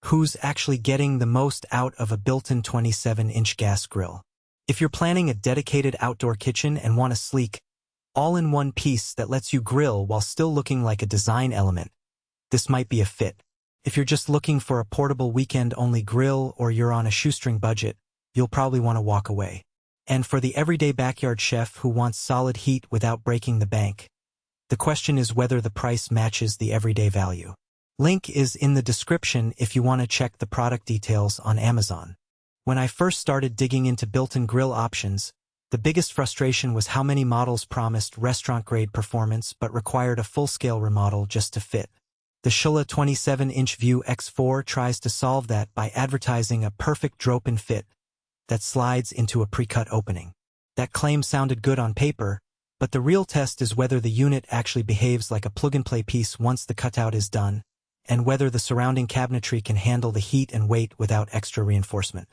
who's actually getting the most out of a built-in 27-inch gas grill. If you're planning a dedicated outdoor kitchen and want a sleek, all-in-one piece that lets you grill while still looking like a design element, this might be a fit. If you're just looking for a portable weekend-only grill or you're on a shoestring budget, you'll probably want to walk away. And for the everyday backyard chef who wants solid heat without breaking the bank, the question is whether the price matches the everyday value. Link is in the description if you want to check the product details on Amazon. When I first started digging into built-in grill options, the biggest frustration was how many models promised restaurant-grade performance but required a full-scale remodel just to fit. The CHALEUR 27-inch View X4 tries to solve that by advertising a perfect drop-in fit that slides into a pre-cut opening. That claim sounded good on paper, but the real test is whether the unit actually behaves like a plug-and-play piece once the cutout is done, and whether the surrounding cabinetry can handle the heat and weight without extra reinforcement.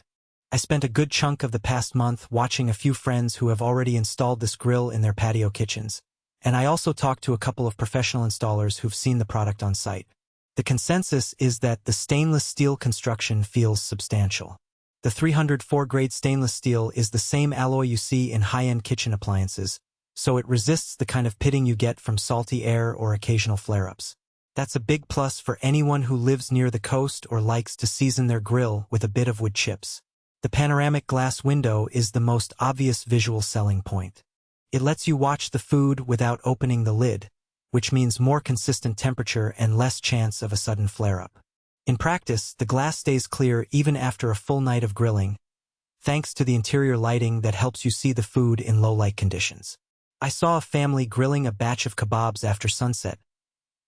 I spent a good chunk of the past month watching a few friends who have already installed this grill in their patio kitchens, and I also talked to a couple of professional installers who've seen the product on site. The consensus is that the stainless steel construction feels substantial. The 304 grade stainless steel is the same alloy you see in high-end kitchen appliances, so it resists the kind of pitting you get from salty air or occasional flare-ups. That's a big plus for anyone who lives near the coast or likes to season their grill with a bit of wood chips. The panoramic glass window is the most obvious visual selling point. It lets you watch the food without opening the lid, which means more consistent temperature and less chance of a sudden flare-up. In practice, the glass stays clear even after a full night of grilling, thanks to the interior lighting that helps you see the food in low-light conditions. I saw a family grilling a batch of kebabs after sunset.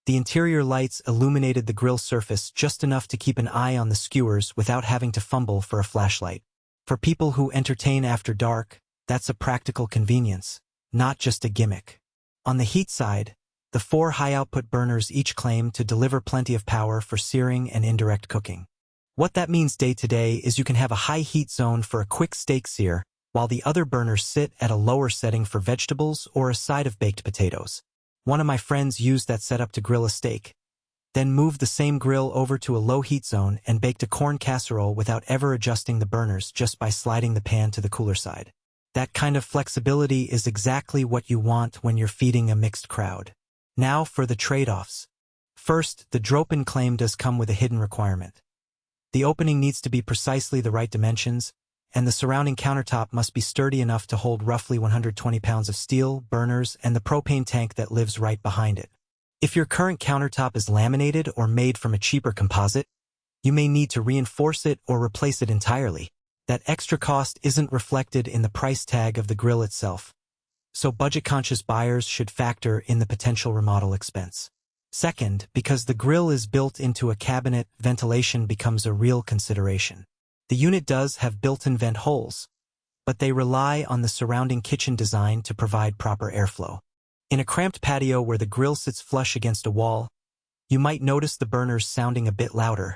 The interior lights illuminated the grill surface just enough to keep an eye on the skewers without having to fumble for a flashlight. For people who entertain after dark, that's a practical convenience, not just a gimmick. On the heat side, the 4 high-output burners each claim to deliver plenty of power for searing and indirect cooking. What that means day-to-day is you can have a high heat zone for a quick steak sear, while the other burners sit at a lower setting for vegetables or a side of baked potatoes. One of my friends used that setup to grill a steak, then moved the same grill over to a low heat zone and baked a corn casserole without ever adjusting the burners just by sliding the pan to the cooler side. That kind of flexibility is exactly what you want when you're feeding a mixed crowd. Now for the trade-offs. First, the drop-in claim does come with a hidden requirement. The opening needs to be precisely the right dimensions, and the surrounding countertop must be sturdy enough to hold roughly 120 pounds of steel, burners, and the propane tank that lives right behind it. If your current countertop is laminated or made from a cheaper composite, you may need to reinforce it or replace it entirely. That extra cost isn't reflected in the price tag of the grill itself, so budget-conscious buyers should factor in the potential remodel expense. Second, because the grill is built into a cabinet, ventilation becomes a real consideration. The unit does have built-in vent holes, but they rely on the surrounding kitchen design to provide proper airflow. In a cramped patio where the grill sits flush against a wall, you might notice the burners sounding a bit louder,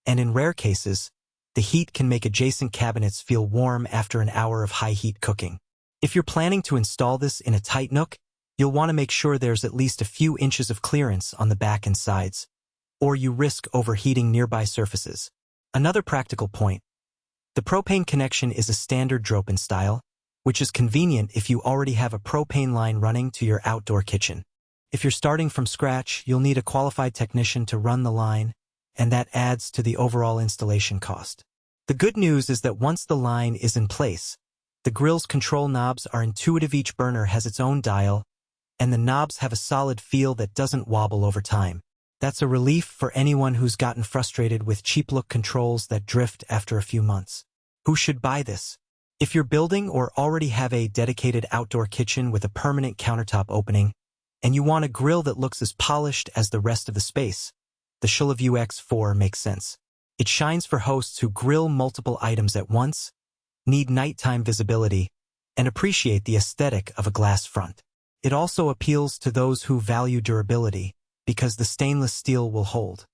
and in rare cases, the heat can make adjacent cabinets feel warm after an hour of high-heat cooking. If you're planning to install this in a tight nook, you'll want to make sure there's at least a few inches of clearance on the back and sides, or you risk overheating nearby surfaces. Another practical point: the propane connection is a standard drop-in style, which is convenient if you already have a propane line running to your outdoor kitchen. If you're starting from scratch, you'll need a qualified technician to run the line, and that adds to the overall installation cost. The good news is that once the line is in place, the grill's control knobs are intuitive. Each burner has its own dial, and the knobs have a solid feel that doesn't wobble over time. That's a relief for anyone who's gotten frustrated with cheap-look controls that drift after a few months. Who should buy this? If you're building or already have a dedicated outdoor kitchen with a permanent countertop opening, and you want a grill that looks as polished as the rest of the space, the CHALEUR View X4 makes sense. It shines for hosts who grill multiple items at once, need nighttime visibility, and appreciate the aesthetic of a glass front. It also appeals to those who value durability, because the stainless steel will hold.